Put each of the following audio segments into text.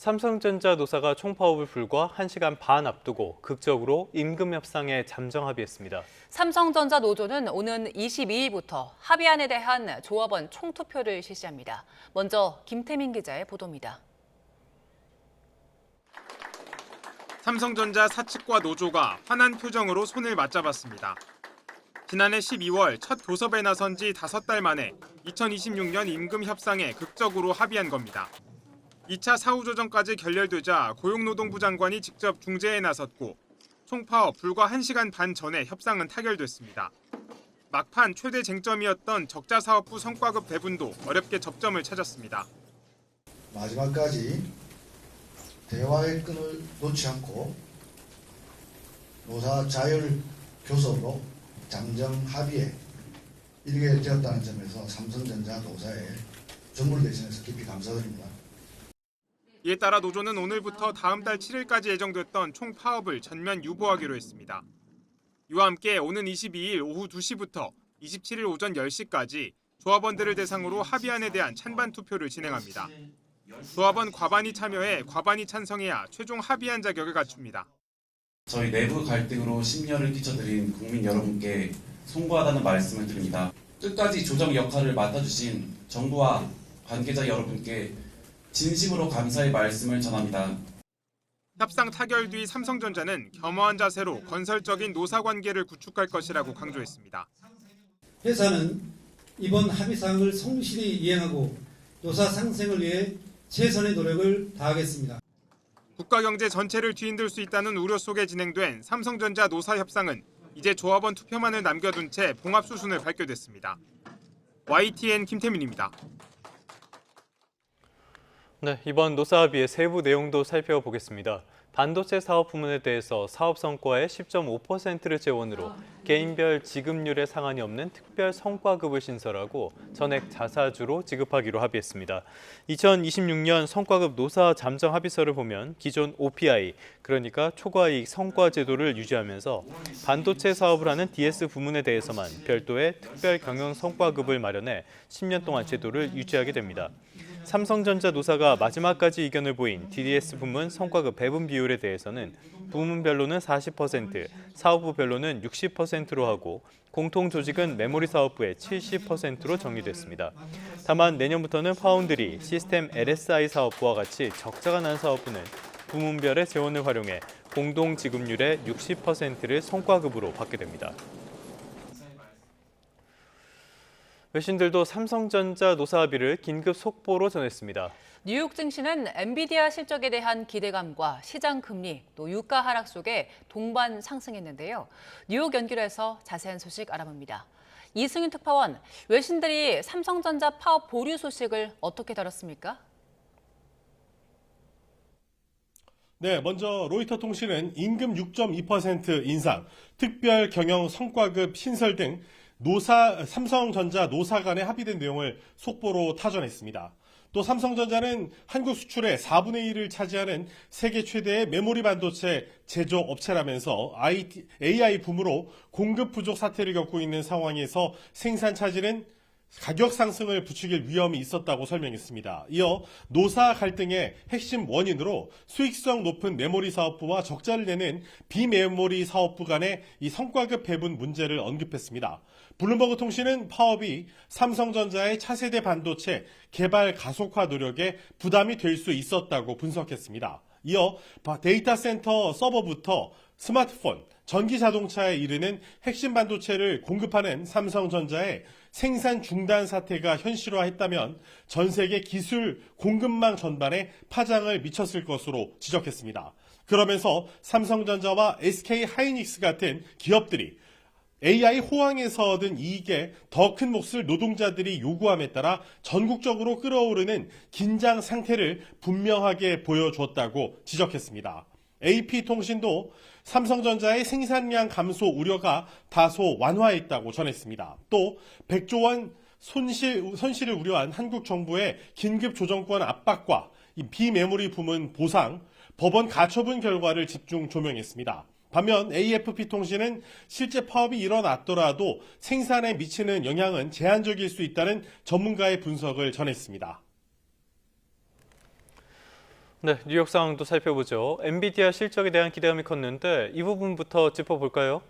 삼성전자 노사가 총파업을 불과 1시간 반 앞두고 극적으로 임금 협상에 잠정 합의했습니다. 삼성전자 노조는 오는 22일부터 합의안에 대한 조합원 총투표를 실시합니다. 먼저 김태민 기자의 보도입니다. 삼성전자 사측과 노조가 환한 표정으로 손을 맞잡았습니다. 지난해 12월 첫 교섭에 나선 지 5달 만에 2026년 임금 협상에 극적으로 합의한 겁니다. 2차 사후조정까지 결렬되자 고용노동부 장관이 직접 중재에 나섰고 총파업 불과 1시간 반 전에 협상은 타결됐습니다. 막판 최대 쟁점이었던 적자사업부 성과급 배분도 어렵게 접점을 찾았습니다. 마지막까지 대화의 끈을 놓지 않고 노사 자율 교섭으로 잠정 합의에 이르게 되었다는 점에서 삼성전자 노사에 정부를 대신해서 깊이 감사드립니다. 이에 따라 노조는 오늘부터 다음 달 7일까지 예정됐던 총파업을 전면 유보하기로 했습니다. 이와 함께 오는 22일 오후 2시부터 27일 오전 10시까지 조합원들을 대상으로 합의안에 대한 찬반 투표를 진행합니다. 조합원 과반이 참여해 과반이 찬성해야 최종 합의안 자격을 갖춥니다. 저희 내부 갈등으로 심려를 끼쳐드린 국민 여러분께 송구하다는 말씀을 드립니다. 끝까지 조정 역할을 맡아주신 정부와 관계자 여러분께 진심으로 감사의 말씀을 전합니다. 협상 타결 뒤 삼성전자는 겸허한 자세로 건설적인 노사관계를 구축할 것이라고 강조했습니다. 회사는 이번 합의사항을 성실히 이행하고 노사 상생을 위해 최선의 노력을 다하겠습니다. 국가 경제 전체를 뒤흔들 수 있다는 우려 속에 진행된 삼성전자 노사 협상은 이제 조합원 투표만을 남겨둔 채 봉합 수순을 밟게 됐습니다. YTN 김태민입니다. 네, 이번 노사 합의의 세부 내용도 살펴보겠습니다. 반도체 사업 부문에 대해서 사업 성과의 10.5%를 재원으로 개인별 지급률에 상한이 없는 특별 성과급을 신설하고 전액 자사주로 지급하기로 합의했습니다. 2026년 성과급 노사 잠정 합의서를 보면 기존 OPI, 그러니까 초과이익 성과 제도를 유지하면서 반도체 사업을 하는 DS 부문에 대해서만 별도의 특별 경영 성과급을 마련해 10년 동안 제도를 유지하게 됩니다. 삼성전자 노사가 마지막까지 의견을 보인 DDS 부문 성과급 배분 비율에 대해서는 부문별로는 40%, 사업부별로는 60%로 하고 공통 조직은 메모리 사업부의 70%로 정리됐습니다. 다만 내년부터는 파운드리, 시스템 LSI 사업부와 같이 적자가 난 사업부는 부문별의 재원을 활용해 공동 지급률의 60%를 성과급으로 받게 됩니다. 외신들도 삼성전자 노사 합의를 긴급 속보로 전했습니다. 뉴욕 증시는 엔비디아 실적에 대한 기대감과 시장 금리, 또 유가 하락 속에 동반 상승했는데요. 뉴욕 연결해서 자세한 소식 알아봅니다. 이승윤 특파원, 외신들이 삼성전자 파업 보류 소식을 어떻게 다뤘습니까? 네, 먼저 로이터 통신은 임금 6.2% 인상, 특별 경영 성과급 신설 등 삼성전자 노사 간에 합의된 내용을 속보로 타전했습니다. 또 삼성전자는 한국 수출의 4분의 1을 차지하는 세계 최대의 메모리 반도체 제조업체라면서 AI 붐으로 공급 부족 사태를 겪고 있는 상황에서 생산 차질은 가격 상승을 부추길 위험이 있었다고 설명했습니다. 이어 노사 갈등의 핵심 원인으로 수익성 높은 메모리 사업부와 적자를 내는 비메모리 사업부 간의 이 성과급 배분 문제를 언급했습니다. 블룸버그 통신은 파업이 삼성전자의 차세대 반도체 개발 가속화 노력에 부담이 될 수 있었다고 분석했습니다. 이어 데이터 센터 서버부터 스마트폰, 전기 자동차에 이르는 핵심 반도체를 공급하는 삼성전자의 생산 중단 사태가 현실화했다면 전 세계 기술 공급망 전반에 파장을 미쳤을 것으로 지적했습니다. 그러면서 삼성전자와 SK 하이닉스 같은 기업들이 AI 호황에서 얻은 이익에 더 큰 몫을 노동자들이 요구함에 따라 전국적으로 끌어오르는 긴장 상태를 분명하게 보여주었다고 지적했습니다. AP통신도 삼성전자의 생산량 감소 우려가 다소 완화했다고 전했습니다. 또 100조 원 손실을 우려한 한국 정부의 긴급 조정권 압박과 이 비메모리 부문 보상, 법원 가처분 결과를 집중 조명했습니다. 반면 AFP통신은 실제 파업이 일어났더라도 생산에 미치는 영향은 제한적일 수 있다는 전문가의 분석을 전했습니다. 네, 뉴욕 상황도 살펴보죠. 엔비디아 실적에 대한 기대감이 컸는데 이 부분부터 짚어볼까요?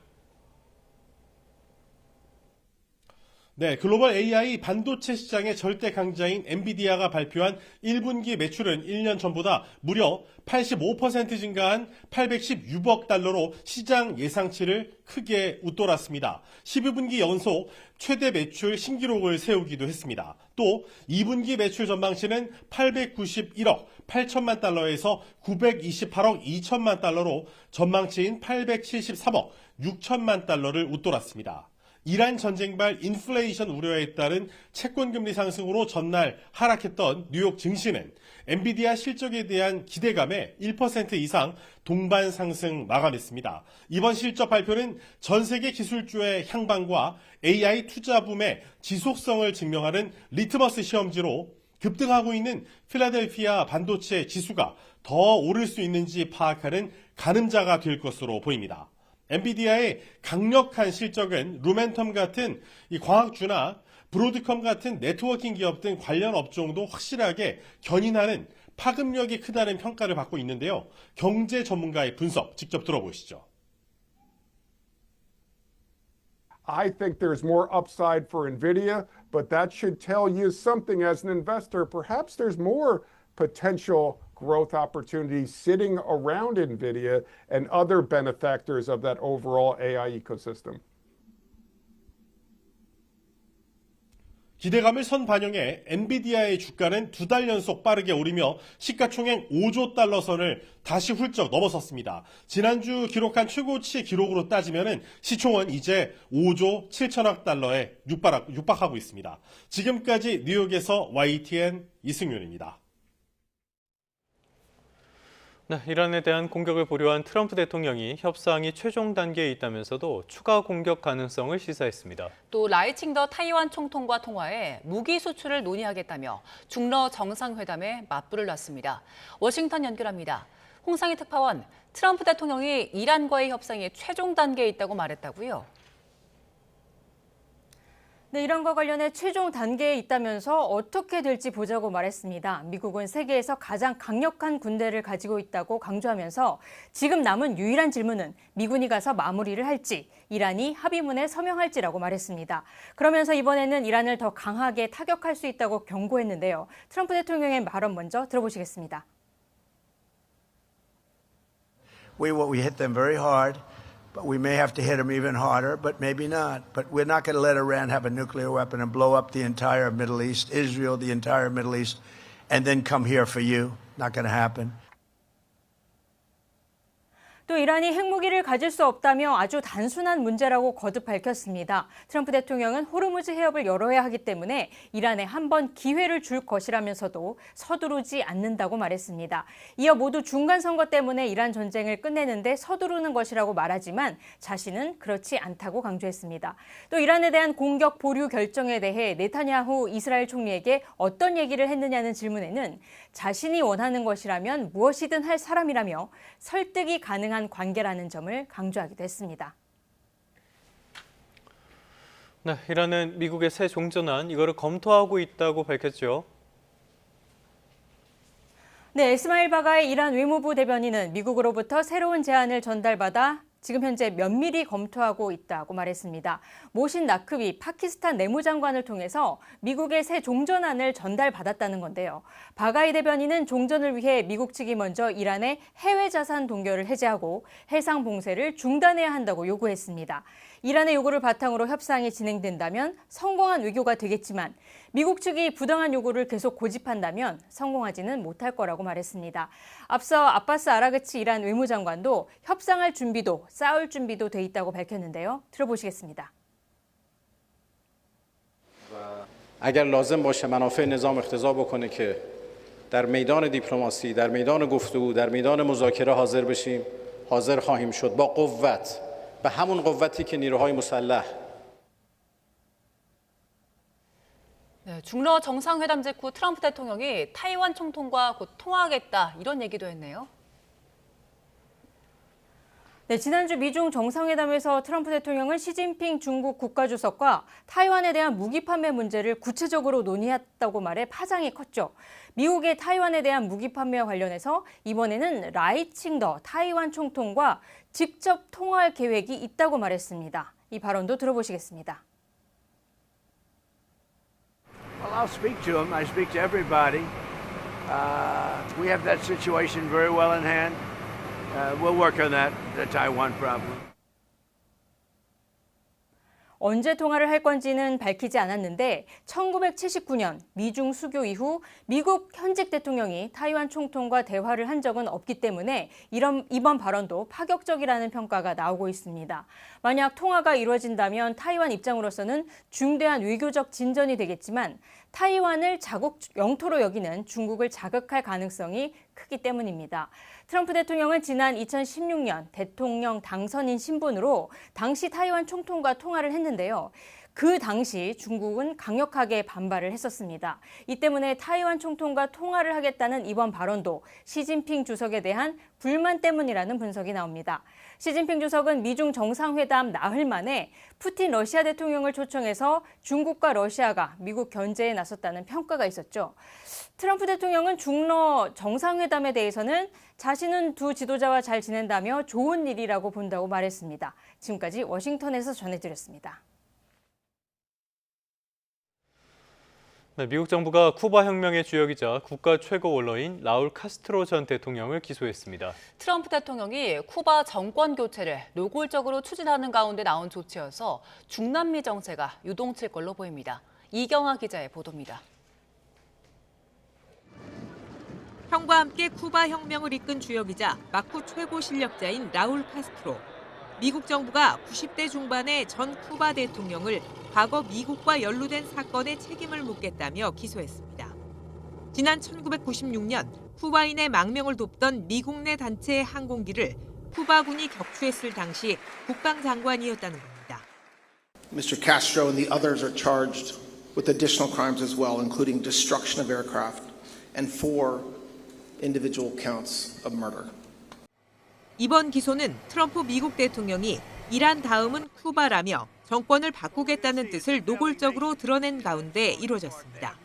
네, 글로벌 AI 반도체 시장의 절대 강자인 엔비디아가 발표한 1분기 매출은 1년 전보다 무려 85% 증가한 816억 달러로 시장 예상치를 크게 웃돌았습니다. 12분기 연속 최대 매출 신기록을 세우기도 했습니다. 또 2분기 매출 전망치는 891억 8천만 달러에서 928억 2천만 달러로 전망치인 873억 6천만 달러를 웃돌았습니다. 이란 전쟁발 인플레이션 우려에 따른 채권금리 상승으로 전날 하락했던 뉴욕 증시는 엔비디아 실적에 대한 기대감에 1% 이상 동반 상승 마감했습니다. 이번 실적 발표는 전 세계 기술주의 향방과 AI 투자 붐의 지속성을 증명하는 리트머스 시험지로 급등하고 있는 필라델피아 반도체 지수가 더 오를 수 있는지 파악하는 가늠자가 될 것으로 보입니다. 엔비디아의 강력한 실적은 루멘텀 같은 이 광학주나 브로드컴 같은 네트워킹 기업 등 관련 업종도 확실하게 견인하는 파급력이 크다는 평가를 받고 있는데요. 경제 전문가의 분석 직접 들어보시죠. I think there's more upside for NVIDIA, but that should tell you something as an investor. Perhaps there's more potential growth opportunities sitting around NVIDIA and other benefactors of that overall AI ecosystem. 기대감을 선반영해 엔비디아의 주가는 2달 연속 빠르게 오르며 시가총액 5조 달러 선을 다시 훌쩍 넘어섰습니다. 지난주 기록한 최고치 기록으로 따지면 시총은 이제 5조 7천억 달러에 육박하고 있습니다. 지금까지 뉴욕에서 YTN 이승윤입니다. 네, 이란에 대한 공격을 보류한 트럼프 대통령이 협상이 최종 단계에 있다면서도 추가 공격 가능성을 시사했습니다. 또 라이칭더 타이완 총통과 통화해 무기 수출을 논의하겠다며 중러 정상회담에 맞불을 놨습니다. 워싱턴 연결합니다. 홍상희 특파원, 트럼프 대통령이 이란과의 협상이 최종 단계에 있다고 말했다고요? 네, 이란과 관련해 최종 단계에 있다면서 어떻게 될지 보자고 말했습니다. 미국은 세계에서 가장 강력한 군대를 가지고 있다고 강조하면서 지금 남은 유일한 질문은 미군이 가서 마무리를 할지, 이란이 합의문에 서명할지라고 말했습니다. 그러면서 이번에는 이란을 더 강하게 타격할 수 있다고 경고했는데요. 트럼프 대통령의 발언 먼저 들어보시겠습니다. We hit them very hard. But we may have to hit them even harder, but maybe not. But we're not going to let Iran have a nuclear weapon and blow up the entire Middle East, Israel, the entire Middle East, and then come here for you. Not going to happen. 또 이란이 핵무기를 가질 수 없다며 아주 단순한 문제라고 거듭 밝혔습니다. 트럼프 대통령은 호르무즈 해협을 열어야 하기 때문에 이란에 한 번 기회를 줄 것이라면서도 서두르지 않는다고 말했습니다. 이어 모두 중간선거 때문에 이란 전쟁을 끝내는데 서두르는 것이라고 말하지만 자신은 그렇지 않다고 강조했습니다. 또 이란에 대한 공격 보류 결정에 대해 네타냐후 이스라엘 총리에게 어떤 얘기를 했느냐는 질문에는 자신이 원하는 것이라면 무엇이든 할 사람이라며 설득이 가능한 관계라는 점을 강조하기도 했습니다. 네, 이란은 미국의 새 종전안 이거를 검토하고 있다고 밝혔죠. 네, 에스마일 바가의 이란 외무부 대변인은 미국으로부터 새로운 제안을 전달받아 지금 현재 면밀히 검토하고 있다고 말했습니다. 모신 나크비 파키스탄 내무장관을 통해서 미국의 새 종전안을 전달받았다는 건데요. 바가이 대변인은 종전을 위해 미국 측이 먼저 이란의 해외 자산 동결을 해제하고 해상 봉쇄를 중단해야 한다고 요구했습니다. 이란의 요구를 바탕으로 협상이 진행된다면 성공한 외교가 되겠지만 미국 측이 부당한 요구를 계속 고집한다면 성공하지는 못할 거라고 말했습니다. 앞서 아바스 아라그치 이란 외무장관도 협상할 준비도 싸울 준비도 돼 있다고 밝혔는데요. 들어보시겠습니다. اگر لازم باشه منافع نظام اقتضا بکنه که در میدان دیپلماسی، در میدان گفتگو، در میدان مذاکره حاضر بشیم، حاضر خواهیم شد با قوت، به همون قوتی که نیروهای مسلح 네, 중러 정상회담 직후 트럼프 대통령이 타이완 총통과 곧 통화하겠다 이런 얘기도 했네요. 네, 지난주 미중 정상회담에서 트럼프 대통령은 시진핑 중국 국가주석과 타이완에 대한 무기 판매 문제를 구체적으로 논의했다고 말해 파장이 컸죠. 미국의 타이완에 대한 무기 판매와 관련해서 이번에는 라이칭더 타이완 총통과 직접 통화할 계획이 있다고 말했습니다. 이 발언도 들어보시겠습니다. Well, I'll speak to him. I speak to everybody. We have that situation very well in hand. We'll work on that, the Taiwan problem. 언제 통화를 할 건지는 밝히지 않았는데 1979년 미중 수교 이후 미국 현직 대통령이 타이완 총통과 대화를 한 적은 없기 때문에 이번 발언도 파격적이라는 평가가 나오고 있습니다. 만약 통화가 이루어진다면 타이완 입장으로서는 중대한 외교적 진전이 되겠지만 타이완을 자국 영토로 여기는 중국을 자극할 가능성이 크기 때문입니다. 트럼프 대통령은 지난 2016년 대통령 당선인 신분으로 당시 타이완 총통과 통화를 했는데요. 그 당시 중국은 강력하게 반발을 했었습니다. 이 때문에 타이완 총통과 통화를 하겠다는 이번 발언도 시진핑 주석에 대한 불만 때문이라는 분석이 나옵니다. 시진핑 주석은 미중 정상회담 나흘 만에 푸틴 러시아 대통령을 초청해서 중국과 러시아가 미국 견제에 나섰다는 평가가 있었죠. 트럼프 대통령은 중러 정상회담에 대해서는 자신은 두 지도자와 잘 지낸다며 좋은 일이라고 본다고 말했습니다. 지금까지 워싱턴에서 전해드렸습니다. 네, 미국 정부가 쿠바 혁명의 주역이자 국가 최고 원로인 라울 카스트로 전 대통령을 기소했습니다. 트럼프 대통령이 쿠바 정권 교체를 노골적으로 추진하는 가운데 나온 조치여서 중남미 정세가 유동칠 걸로 보입니다. 이경아 기자의 보도입니다. 형과 함께 쿠바 혁명을 이끈 주역이자 마쿠 최고 실력자인 라울 카스트로. 미국 정부가 90대 중반의 전 쿠바 대통령을 과거 미국과 연루된 사건에 책임을 묻겠다며 기소했습니다. 지난 1996년 쿠바인의 망명을 돕던 미국 내 단체의 항공기를 쿠바군이 격추했을 당시 국방장관이었다는 겁니다. Mr. Castro and the others are charged with additional crimes as well, including destruction of aircraft and 4 individual counts of murder. 이번 기소는 트럼프 미국 대통령이 이란 다음은 쿠바라며 정권을 바꾸겠다는 뜻을 노골적으로 드러낸 가운데 이루어졌습니다.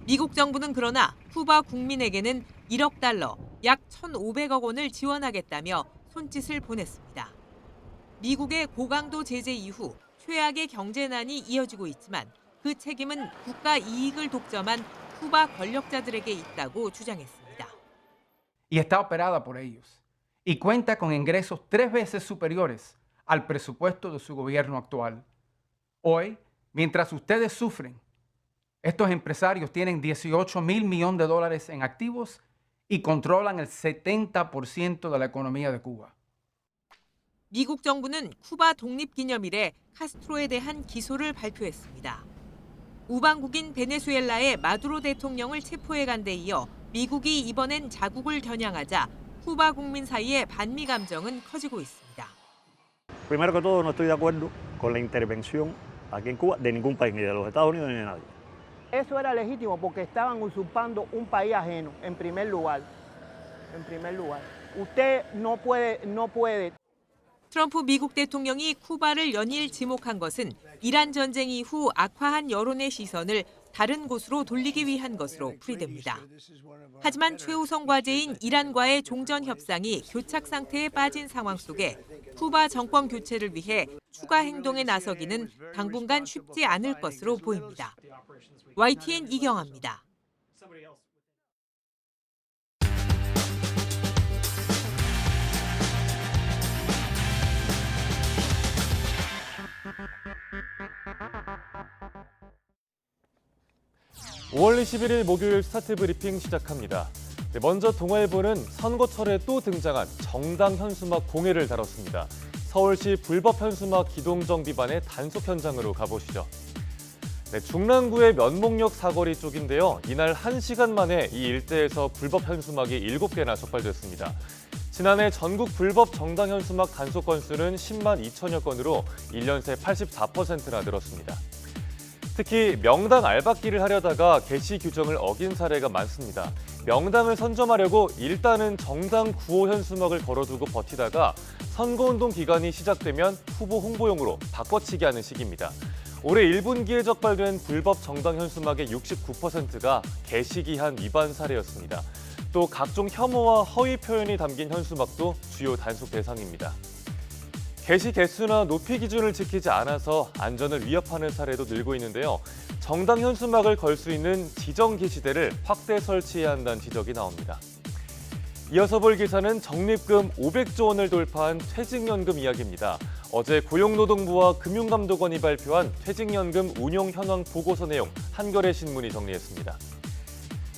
미국 정부는 그러나 쿠바 국민에게는 1억 달러, 약 1,500억 원을 지원하겠다며 손짓을 보냈습니다. 미국의 고강도 제재 이후 최악의 경제난이 이어지고 있지만 그 책임은 국가 이익을 독점한 쿠바 권력자들에게 있다고 주장했습니다. Y está operada por ellos. Y cuenta con ingresos 3 veces superiores al presupuesto de su gobierno actual. Hoy, mientras ustedes sufren, estos empresarios tienen $18,000 millones en activos y controlan el 70% de la economía de Cuba. 미국 정부는 쿠바 독립기념일에 카스트로에 대한 기소를 발표했습니다. 우방국인 베네수엘라의 마두로 대통령을 체포해간 데 이어 미국이 이번엔 자국을 겨냥하자 쿠바 국민 사이의 반미 감정은 커지고 있습니다. Primero que todo, no estoy de acuerdo con la intervención aquí en Cuba de ningún país, ni de los Estados Unidos ni de nadie. Eso era legítimo porque estaban usurpando un país ajeno, en primer lugar. Usted no puede. 트럼프 미국 대통령이 쿠바를 연일 지목한 것은 이란 전쟁 이후 악화한 여론의 시선을 다른 곳으로 돌리기 위한 것으로 풀이됩니다. 하지만 최우선 과제인 이란과의 종전 협상이 교착 상태에 빠진 상황 속에 쿠바 정권 교체를 위해 추가 행동에 나서기는 당분간 쉽지 않을 것으로 보입니다. YTN 이경아입니다. (5월 21일) 목요일 스타트 브리핑 시작합니다. 먼저 동아일보는 선거철에 또 등장한 정당 현수막 공해를 다뤘습니다. 서울시 불법 현수막 기동정 비반의 단속 현장으로 가보시죠. 중랑구의 면목역 사거리 쪽인데요. 이날 1시간 만에 이 일대에서 불법 현수막이 7개나 적발됐습니다. 지난해 전국 불법 정당 현수막 단속 건수는 10만 2천여 건으로 1년 새 84%나 늘었습니다. 특히 명당 알박기를 하려다가 게시 규정을 어긴 사례가 많습니다. 명당을 선점하려고 일단은 정당 구호 현수막을 걸어두고 버티다가 선거운동 기간이 시작되면 후보 홍보용으로 바꿔치기 하는 시기입니다. 올해 1분기에 적발된 불법 정당 현수막의 69%가 게시기한 위반 사례였습니다. 또 각종 혐오와 허위 표현이 담긴 현수막도 주요 단속 대상입니다. 게시 개수나 높이 기준을 지키지 않아서 안전을 위협하는 사례도 늘고 있는데요. 정당 현수막을 걸 수 있는 지정 게시대를 확대 설치해야 한다는 지적이 나옵니다. 이어서 볼 기사는 적립금 500조 원을 돌파한 퇴직연금 이야기입니다. 어제 고용노동부와 금융감독원이 발표한 퇴직연금 운용 현황 보고서 내용 한겨레 신문이 정리했습니다.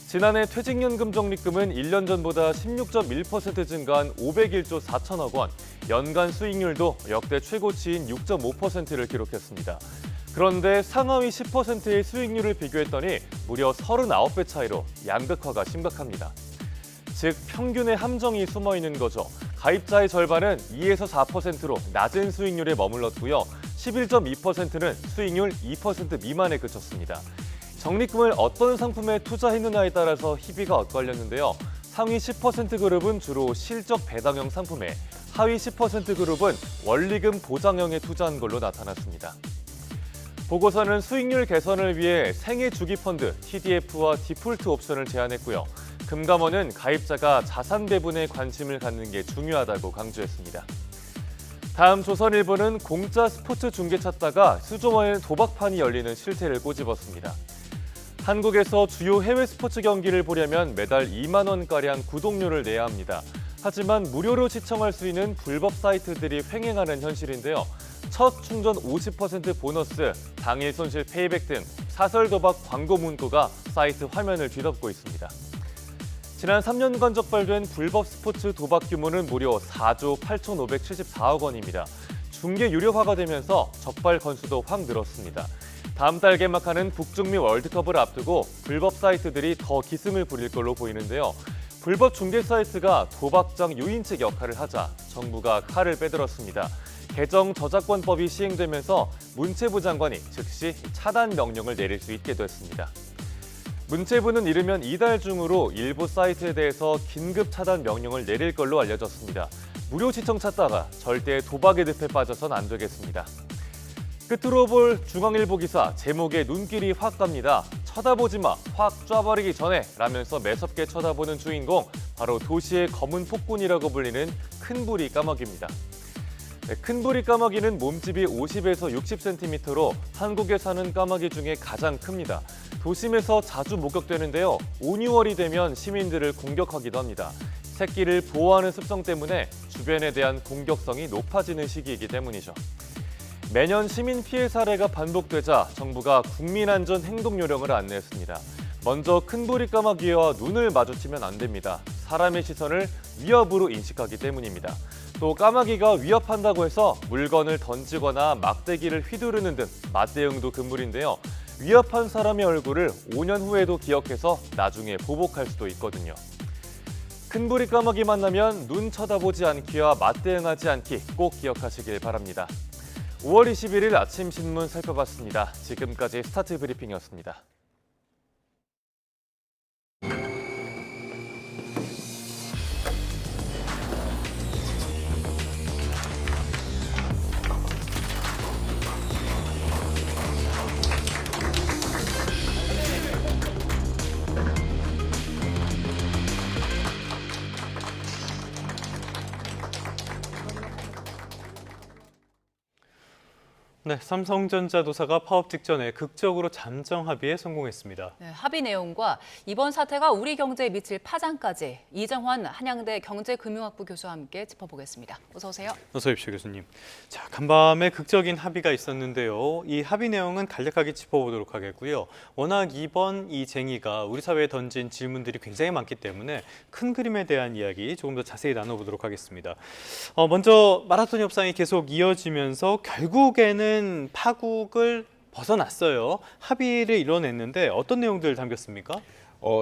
지난해 퇴직연금 적립금은 1년 전보다 16.1% 증가한 501조 4천억 원, 연간 수익률도 역대 최고치인 6.5%를 기록했습니다. 그런데 상하위 10%의 수익률을 비교했더니 무려 39배 차이로 양극화가 심각합니다. 즉 평균의 함정이 숨어 있는 거죠. 가입자의 절반은 2에서 4%로 낮은 수익률에 머물렀고요. 11.2%는 수익률 2% 미만에 그쳤습니다. 적립금을 어떤 상품에 투자했느냐에 따라서 희비가 엇갈렸는데요. 상위 10% 그룹은 주로 실적 배당형 상품에, 하위 10% 그룹은 원리금 보장형에 투자한 걸로 나타났습니다. 보고서는 수익률 개선을 위해 생애 주기 펀드, TDF와 디폴트 옵션을 제안했고요. 금감원은 가입자가 자산 배분에 관심을 갖는 게 중요하다고 강조했습니다. 다음 조선일보는 공짜 스포츠 중계 찾다가 수조 원의 도박판이 열리는 실태를 꼬집었습니다. 한국에서 주요 해외 스포츠 경기를 보려면 매달 2만 원가량 구독료를 내야 합니다. 하지만 무료로 시청할 수 있는 불법 사이트들이 횡행하는 현실인데요. 첫 충전 50% 보너스, 당일 손실 페이백 등 사설 도박 광고 문구가 사이트 화면을 뒤덮고 있습니다. 지난 3년간 적발된 불법 스포츠 도박 규모는 무려 4조 8,574억 원입니다. 중계 유료화가 되면서 적발 건수도 확 늘었습니다. 다음 달 개막하는 북중미 월드컵을 앞두고 불법 사이트들이 더 기승을 부릴 걸로 보이는데요. 불법 중개 사이트가 도박장 유인책 역할을 하자 정부가 칼을 빼들었습니다. 개정 저작권법이 시행되면서 문체부 장관이 즉시 차단 명령을 내릴 수 있게 됐습니다. 문체부는 이르면 이달 중으로 일부 사이트에 대해서 긴급 차단 명령을 내릴 걸로 알려졌습니다. 무료 시청 찾다가 절대 도박의 늪에 빠져선 안 되겠습니다. 끝으로 볼 중앙일보 기사, 제목에 눈길이 확 갑니다. 쳐다보지 마, 확 쏴버리기 전에 라면서 매섭게 쳐다보는 주인공, 바로 도시의 검은 폭군이라고 불리는 큰부리 까마귀입니다. 큰부리 까마귀는 몸집이 50에서 60cm로 한국에 사는 까마귀 중에 가장 큽니다. 도심에서 자주 목격되는데요. 5, 6월이 되면 시민들을 공격하기도 합니다. 새끼를 보호하는 습성 때문에 주변에 대한 공격성이 높아지는 시기이기 때문이죠. 매년 시민 피해 사례가 반복되자 정부가 국민안전 행동 요령을 안내했습니다. 먼저 큰부리 까마귀와 눈을 마주치면 안 됩니다. 사람의 시선을 위협으로 인식하기 때문입니다. 또 까마귀가 위협한다고 해서 물건을 던지거나 막대기를 휘두르는 등 맞대응도 금물인데요. 위협한 사람의 얼굴을 5년 후에도 기억해서 나중에 보복할 수도 있거든요. 큰부리 까마귀 만나면 눈 쳐다보지 않기와 맞대응하지 않기 꼭 기억하시길 바랍니다. 5월 21일 아침 신문 살펴봤습니다. 지금까지 스타트 브리핑이었습니다. 네, 삼성전자 노사가 파업 직전에 극적으로 잠정 합의에 성공했습니다. 네, 합의 내용과 이번 사태가 우리 경제에 미칠 파장까지 이정환 한양대 경제금융학부 교수와 함께 짚어보겠습니다. 어서 오세요. 어서 오십시오, 교수님. 자, 간밤에 극적인 합의가 있었는데요. 이 합의 내용은 간략하게 짚어보도록 하겠고요. 워낙 이번 이 쟁의가 우리 사회에 던진 질문들이 굉장히 많기 때문에 큰 그림에 대한 이야기 조금 더 자세히 나눠보도록 하겠습니다. 먼저 마라톤 협상이 계속 이어지면서 결국에는 파국을 벗어났어요. 합의를 이뤄냈는데 어떤 내용들 담겼습니까?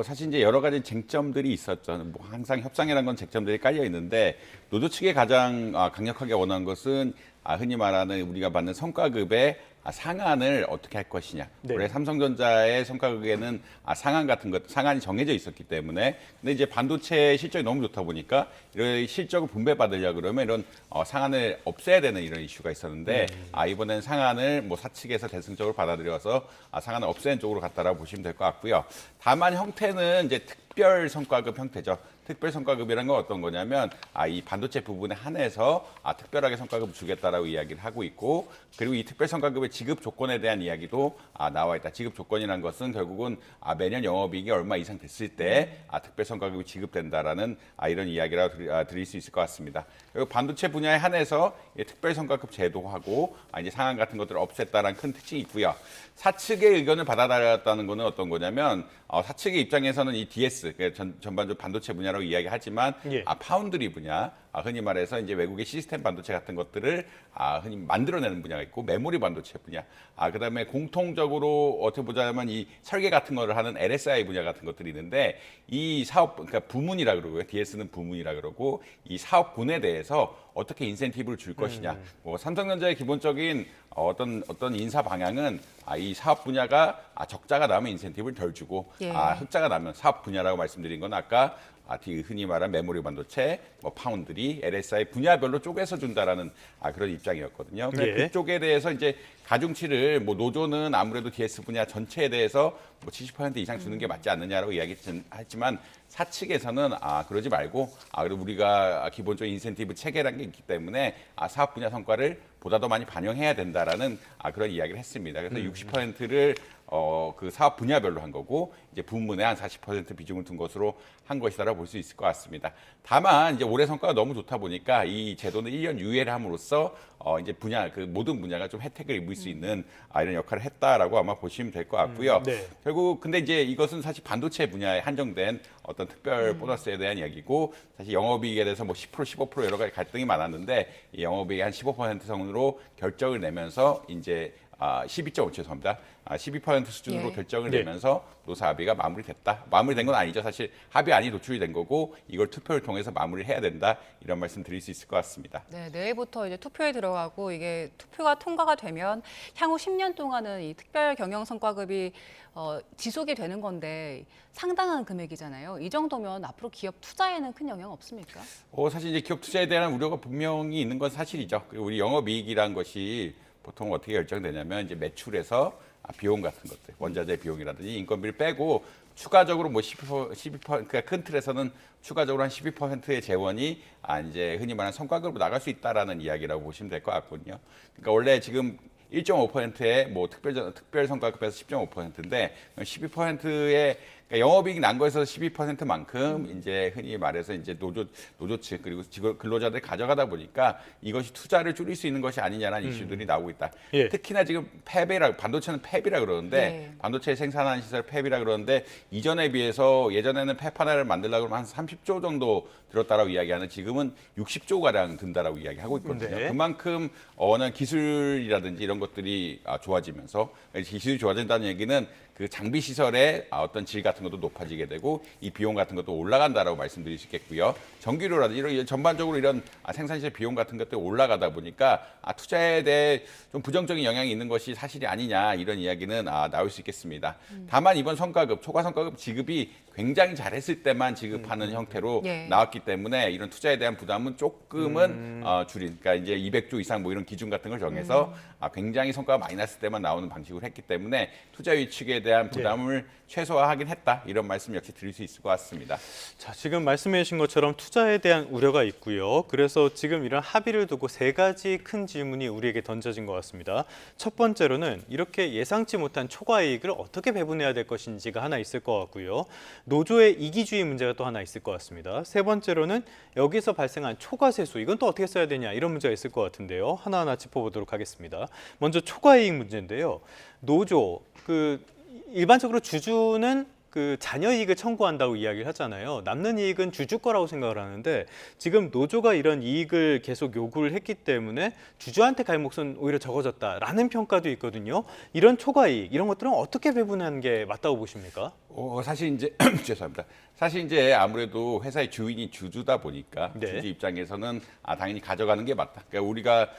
사실 이제 여러 가지 쟁점들이 있었죠. 뭐 항상 협상이라는 건 쟁점들이 깔려 있는데 노조 측이 가장 강력하게 원한 것은 흔히 말하는 우리가 받는 성과급의 상한을 어떻게 할 것이냐. 네. 원래 삼성전자의 성과급에는 상한 같은 것, 상한이 정해져 있었기 때문에 근데 이제 반도체 실적이 너무 좋다 보니까 이런 실적을 분배받으려고 그러면 이런 상한을 없애야 되는 이런 이슈가 있었는데 이번엔 상한을 뭐 사측에서 대승적으로 받아들여서 상한을 없애는 쪽으로 갔다라고 보시면 될 것 같고요. 다만 형태는 이제 특별 성과급 형태죠. 특별 성과급이라는 건 어떤 거냐면 이 반도체 부분에 한해서 특별하게 성과급을 주겠다라고 이야기를 하고 있고 그리고 이 특별 성과급의 지급 조건에 대한 이야기도 나와 있다. 지급 조건이라는 것은 결국은 매년 영업이익이 얼마 이상 됐을 때 특별 성과급이 지급된다라는 이런 이야기라고 드릴 수 있을 것 같습니다. 그리고 반도체 분야에 한해서 특별 성과급 제도하고 이제 상한 같은 것들을 없앴다라는 큰 특징이 있고요. 사측의 의견을 받아들였다는 것은 어떤 거냐면 사측의 입장에서는 이 DS 전반적으로 반도체 분야라고 이야기하지만 파운드리 분야 흔히 말해서 이제 외국의 시스템 반도체 같은 것들을 흔히 만들어내는 분야가 있고 메모리 반도체 분야 그다음에 공통적으로 어떻게 보자면 이 설계 같은 거를 하는 LSI 분야 같은 것들이 있는데 이 사업 그러니까 부문이라 그러고요. DS는 부문이라 그러고 이 사업군에 대해서 어떻게 인센티브를 줄 것이냐. 뭐 삼성전자의 기본적인 어떤 인사 방향은 이 사업 분야가 적자가 나면 인센티브를 덜 주고 흑자가 나면 사업 분야라고 말씀드린 건 아까 흔히 말한 메모리 반도체, 파운드리, LSI 분야별로 쪼개서 준다라는 그런 입장이었거든요. 그쪽에 대해서 이제 가중치를 노조는 아무래도 DS 분야 전체에 대해서 70% 이상 주는 게 맞지 않느냐라고 이야기했지만 사측에서는 그러지 말고 그리고 우리가 기본적인 인센티브 체계라는 게 있기 때문에 사업 분야 성과를 보다 더 많이 반영해야 된다라는 그런 이야기를 했습니다. 그래서 60%를 그 사업 분야별로 한 거고 이제 부문에 한 40% 비중을 둔 것으로 한 것이다라고 볼 수 있을 것 같습니다. 다만 이제 올해 성과가 너무 좋다 보니까 이 제도는 1년 유예를 함으로써 이제 분야 그 모든 분야가 좀 혜택을 입을 수 있는 이런 역할을 했다라고 아마 보시면 될 것 같고요. 결국 근데 이제 이것은 사실 반도체 분야에 한정된 어떤 특별 보너스에 대한 이야기고 사실 영업이익에 대해서 10%, 15% 여러 가지 갈등이 많았는데 이 영업이익 한 15% 선으로 결정을 내면서 이제 12.5 죄송합니다. 12% 수준으로 결정을 내면서 노사 합의가 마무리됐다. 마무리된 건 아니죠. 사실 합의안이 도출이 된 거고 이걸 투표를 통해서 마무리를 해야 된다. 이런 말씀 드릴 수 있을 것 같습니다. 네, 내일부터 이제 투표에 들어가고 이게 투표가 통과가 되면 향후 10년 동안은 이 특별 경영 성과급이 지속이 되는 건데 상당한 금액이잖아요. 이 정도면 앞으로 기업 투자에는 큰 영향 없습니까? 사실 이제 기업 투자에 대한 우려가 분명히 있는 건 사실이죠. 그리고 우리 영업이익이라는 것이 보통 어떻게 결정되냐면 이제 매출에서 비용 같은 것들, 원자재 비용이라든지 인건비를 빼고 추가적으로 12% 그러니까 큰 틀에서는 추가적으로 한 12%의 재원이 이제 흔히 말하는 성과급으로 나갈 수 있다라는 이야기라고 보시면 될 것 같거든요. 그러니까 원래 지금 1.5%의 특별 성과급에서 10.5%인데 12%의 그러니까 영업이익이 난 거에서 12%만큼 이제 흔히 말해서 이제 노조 측 그리고 근로자들이 가져가다 보니까 이것이 투자를 줄일 수 있는 것이 아니냐라는 이슈들이 나오고 있다. 특히나 지금 반도체는 폐비라 그러는데 반도체 생산하는 시설 폐비라 그러는데 이전에 비해서 예전에는 팹 하나를 만들려고 하면 한 30조 정도 들었다라고 이야기하는 지금은 60조 가량 든다라고 이야기하고 있거든요. 그만큼 어느 기술이라든지 이런 것들이 좋아지면서 기술이 좋아진다는 얘기는 그 장비 시설의 어떤 질 같은 것도 높아지게 되고 이 비용 같은 것도 올라간다라고 말씀드릴 수 있겠고요. 전기료라든지 이런 전반적으로 이런 생산시설 비용 같은 것들이 올라가다 보니까 투자에 대해 좀 부정적인 영향이 있는 것이 사실이 아니냐 이런 이야기는 나올 수 있겠습니다. 다만 이번 성과급, 초과 성과급 지급이 굉장히 잘했을 때만 지급하는 형태로 나왔기 때문에 이런 투자에 대한 부담은 조금은 줄인, 그러니까 이제 200조 이상 이런 기준 같은 걸 정해서 굉장히 성과가 많이 났을 때만 나오는 방식으로 했기 때문에 투자위 측에 대한 부담을 최소화하긴 했다. 이런 말씀 역시 드릴 수 있을 것 같습니다. 자, 지금 말씀해 주신 것처럼 투자에 대한 우려가 있고요. 그래서 지금 이런 합의를 두고 세 가지 큰 질문이 우리에게 던져진 것 같습니다. 첫 번째로는 이렇게 예상치 못한 초과 이익을 어떻게 배분해야 될 것인지가 하나 있을 것 같고요. 노조의 이기주의 문제가 또 하나 있을 것 같습니다. 세 번째로는 여기서 발생한 초과세수, 이건 또 어떻게 써야 되냐 이런 문제가 있을 것 같은데요. 하나하나 짚어보도록 하겠습니다. 먼저 초과이익 문제인데요. 노조, 일반적으로 주주는 자녀 이익을 청구한다고 이야기를 하잖아요. 남는 이익은 주주 거라고 생각을 하는데 지금 노조가 이런 이익을 계속 요구를 했기 때문에 주주한테 갈 몫은 오히려 적어졌다라는 평가도 있거든요. 이런 초과이익, 이런 것들은 어떻게 배분하는 게 맞다고 보십니까? 사실 이제 죄송합니다. 사실 이제 아무래도 회사의 주인이 주주다 보니까 주주 입장에서는 당연히 가져가는 게 맞다. 그러니까 우리가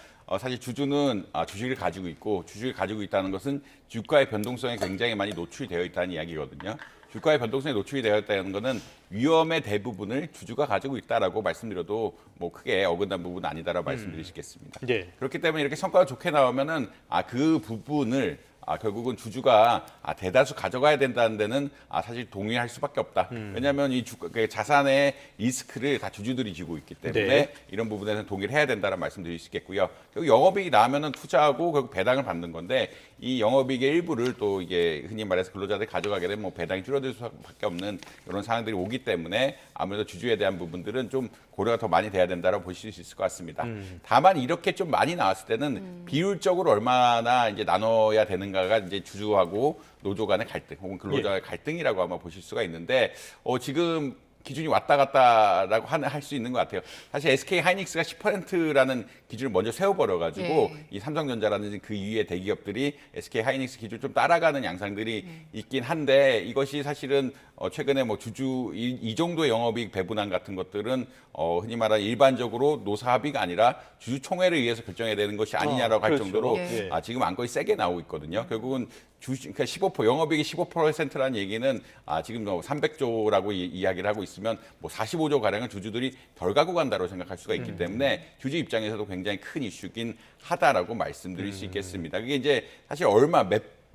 사실 주주는 주식을 가지고 있고 주식을 가지고 있다는 것은 주가의 변동성에 굉장히 많이 노출이 되어 있다는 이야기거든요. 주가의 변동성에 노출이 되어 있다는 것은 위험의 대부분을 주주가 가지고 있다라고 말씀드려도 뭐 크게 어긋난 부분은 아니다라고 말씀드릴 수 있겠습니다. 예. 그렇기 때문에 이렇게 성과가 좋게 나오면은 그 부분을 결국은 주주가 대다수 가져가야 된다는 데는 사실 동의할 수밖에 없다. 왜냐하면 이 자산의 리스크를 다 주주들이 지고 있기 때문에 네. 이런 부분에서는 동의를 해야 된다는 말씀드릴 수 있겠고요. 결국 영업이익이 나면은 투자하고 결국 배당을 받는 건데 이 영업이익의 일부를 또 이게 흔히 말해서 근로자들이 가져가게 되면 뭐 배당이 줄어들 수밖에 없는 이런 상황들이 오기 때문에 아무래도 주주에 대한 부분들은 좀 고려가 더 많이 돼야 된다고 보실 수 있을 것 같습니다. 다만 이렇게 좀 많이 나왔을 때는 비율적으로 얼마나 이제 나눠야 되는가가 이제 주주하고 노조 간의 갈등 혹은 근로자의 갈등이라고 아마 보실 수가 있는데 지금 기준이 왔다 갔다라고 할 수 있는 것 같아요. 사실 SK 하이닉스가 10%라는 기준을 먼저 세워버려가지고 이 삼성전자라든지 그 이후의 대기업들이 SK 하이닉스 기준을 좀 따라가는 양상들이 있긴 한데 이것이 사실은 최근에 뭐 주주 이 정도의 영업이익 배분안 같은 것들은 흔히 말하는 일반적으로 노사 합의가 아니라 주주총회를 위해서 결정해야 되는 것이 아니냐라고 할 그렇죠. 정도로 예. 지금 안건이 세게 나오고 있거든요. 결국은 그러니까 15%영업이익이 15%라는 얘기는 지금 300조라고 이야기를 하고 있으면 뭐 45조 가량은 주주들이 덜 갖고 간다고 생각할 수가 있기 때문에 주주 입장에서도 굉장히 큰 이슈긴 하다라고 말씀드릴 수 있겠습니다. 그게 이제 사실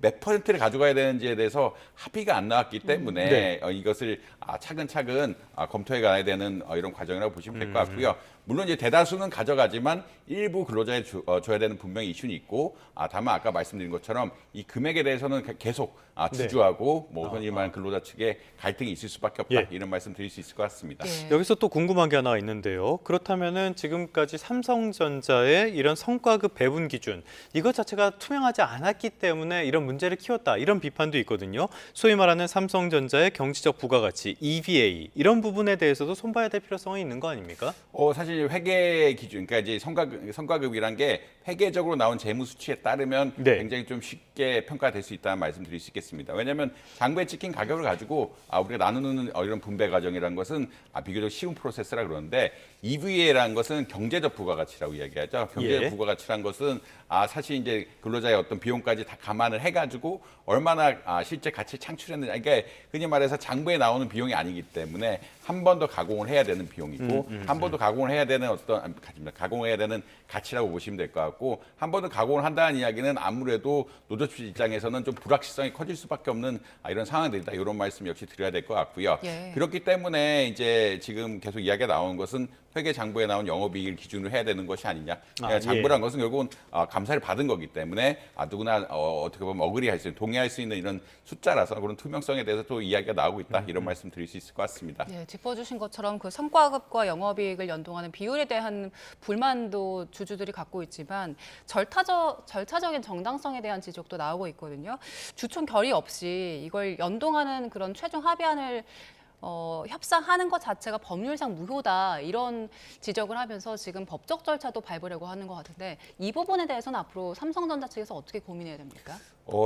몇 퍼센트를 가져가야 되는지에 대해서 합의가 안 나왔기 때문에 이것을 차근차근 검토해 가야 되는 이런 과정이라고 보시면 될 것 같고요. 물론 이제 대다수는 가져가지만 일부 근로자에 줘야 되는 분명히 이슈는 있고 다만 아까 말씀드린 것처럼 이 금액에 대해서는 계속 주주하고 뭐 흔히 말하는 근로자 측에 갈등이 있을 수밖에 없다. 이런 말씀 드릴 수 있을 것 같습니다. 여기서 또 궁금한 게 하나 있는데요. 그렇다면은 지금까지 삼성전자의 이런 성과급 배분 기준 이것 자체가 투명하지 않았기 때문에 이런 문제를 키웠다. 이런 비판도 있거든요. 소위 말하는 삼성전자의 경제적 부가가치, EVA 이런 부분에 대해서도 손봐야 될 필요성이 있는 거 아닙니까? 사실 회계 기준, 그러니까 이제 성과급이란 게 회계적으로 나온 재무 수치에 따르면 굉장히 좀 쉽게 평가될 수 있다는 말씀드릴 수 있겠습니다. 왜냐하면 장부에 찍힌 가격을 가지고 우리가 나누는 이런 분배 과정이라는 것은 비교적 쉬운 프로세스라 그러는데 EVA라는 것은 경제적 부가가치라고 이야기하죠. 경제적 부가가치라는 것은 사실 이제 근로자의 어떤 비용까지 다 감안을 해가지고 얼마나 실제 가치를 창출했느냐. 그러니까 흔히 말해서 장부에 나오는 비용이 아니기 때문에 한 번 더 가공을 해야 되는 비용이고 한 번 더 가공을 해야 되는 가공해야 되는 가치라고 보시면 될 것 같고 한 번 더 가공을 한다는 이야기는 아무래도 노조 측 입장에서는 좀 불확실성이 커질 수밖에 없는 이런 상황들이다. 이런 말씀 역시 드려야 될 것 같고요. 그렇기 때문에 이제 지금 계속 이야기가 나오는 것은 회계 장부에 나온 영업이익을 기준으로 해야 되는 것이 아니냐. 장부란 것은 결국은 감사를 받은 거기 때문에 누구나 어떻게 보면 어그리할 수 있는, 동의할 수 있는 이런 숫자라서 그런 투명성에 대해서 또 이야기가 나오고 있다. 이런 말씀 드릴 수 있을 것 같습니다. 짚어주신 것처럼 그 성과급과 영업이익을 연동하는 비율에 대한 불만도 주주들이 갖고 있지만 절차적인 정당성에 대한 지적도 나오고 있거든요. 주총 결의 없이 이걸 연동하는 그런 최종 합의안을 협상하는 것 자체가 법률상 무효다 이런 지적을 하면서 지금 법적 절차도 밟으려고 하는 것 같은데 이 부분에 대해서는 앞으로 삼성전자 측에서 어떻게 고민해야 됩니까?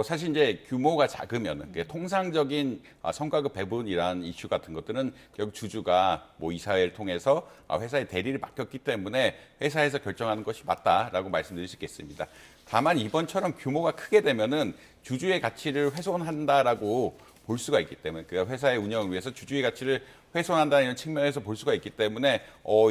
사실 이제 규모가 작으면 통상적인 성과급 배분이라는 이슈 같은 것들은 결국 주주가 뭐 이사회를 통해서 회사의 대리를 맡겼기 때문에 회사에서 결정하는 것이 맞다라고 말씀드릴 수 있겠습니다. 다만 이번처럼 규모가 크게 되면은 주주의 가치를 훼손한다라고 볼 수가 있기 때문에 그 회사의 운영을 위해서 주주의 가치를 훼손한다는 이런 측면에서 볼 수가 있기 때문에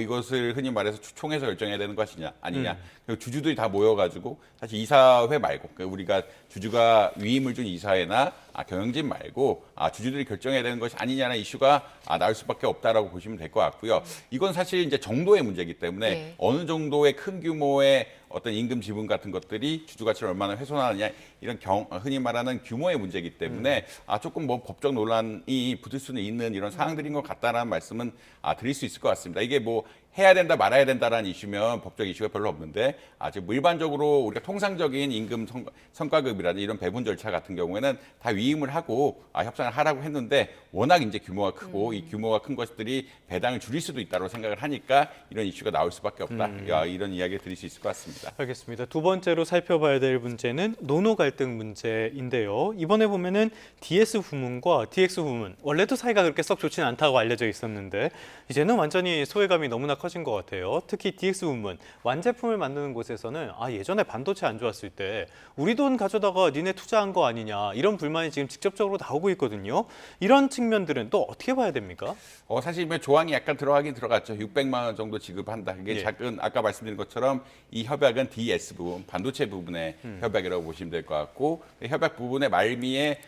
이것을 흔히 말해서 추총에서 결정해야 되는 것이냐 아니냐. 주주들이 다 모여가지고 사실 이사회 말고 우리가 주주가 위임을 준 이사회나 경영진 말고 주주들이 결정해야 되는 것이 아니냐는 이슈가 나올 수밖에 없다라고 보시면 될 것 같고요. 이건 사실 이제 정도의 문제이기 때문에 어느 정도의 큰 규모의 어떤 임금 지분 같은 것들이 주주 가치를 얼마나 훼손하느냐 이런 흔히 말하는 규모의 문제이기 때문에 조금 뭐 법적 논란이 붙을 수는 있는 이런 상황들인 것 같다라는 말씀은 드릴 수 있을 것 같습니다. 이게 뭐 해야 된다 말아야 된다라는 이슈면 법적 이슈가 별로 없는데 지금 일반적으로 우리가 통상적인 임금 성과급이라든지 이런 배분 절차 같은 경우에는 다 위임을 하고 협상을 하라고 했는데 워낙 이제 규모가 크고 이 규모가 큰 것들이 배당을 줄일 수도 있다고 생각을 하니까 이런 이슈가 나올 수밖에 없다. 이런 이야기를 드릴 수 있을 것 같습니다. 알겠습니다. 두 번째로 살펴봐야 될 문제는 노노 갈등 문제인데요. 이번에 보면은 DS 부문과 DX 부문 원래도 사이가 그렇게 썩 좋지는 않다고 알려져 있었는데 이제는 완전히 소외감이 너무나 커진 것 같아요. 특히 DX 부문, 완제품을 만드는 곳에서는 예전에 반도체 안 좋았을 때 우리 돈 가져다가 니네 투자한 거 아니냐 이런 불만이 지금 직접적으로 나오고 있거든요. 이런 측면들은 또 어떻게 봐야 됩니까? 사실 조항이 약간 들어가긴 들어갔죠. 600만 원 정도 지급한다. 그게 예. 작은 아까 말씀드린 것처럼 이 협약은 DS 부분, 반도체 부분의 협약이라고 보시면 될 것 같고 협약 부분의 말미에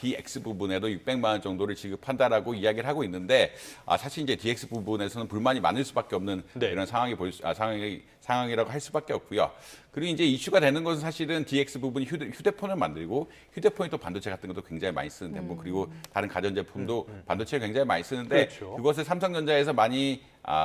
DX 부분에도 600만 원 정도를 지급한다라고 이야기를 하고 있는데 사실 이제 DX 부분에서는 불만이 많을 수밖에 없는 이런 상황이라고 할 수밖에 없고요. 그리고 이제 이슈가 되는 것은 사실은 DX 부분이 휴대폰을 만들고 휴대폰이 또 반도체 같은 것도 굉장히 많이 쓰는데 그리고 다른 가전제품도 반도체를 굉장히 많이 쓰는데 그렇죠. 그것을 삼성전자에서 많이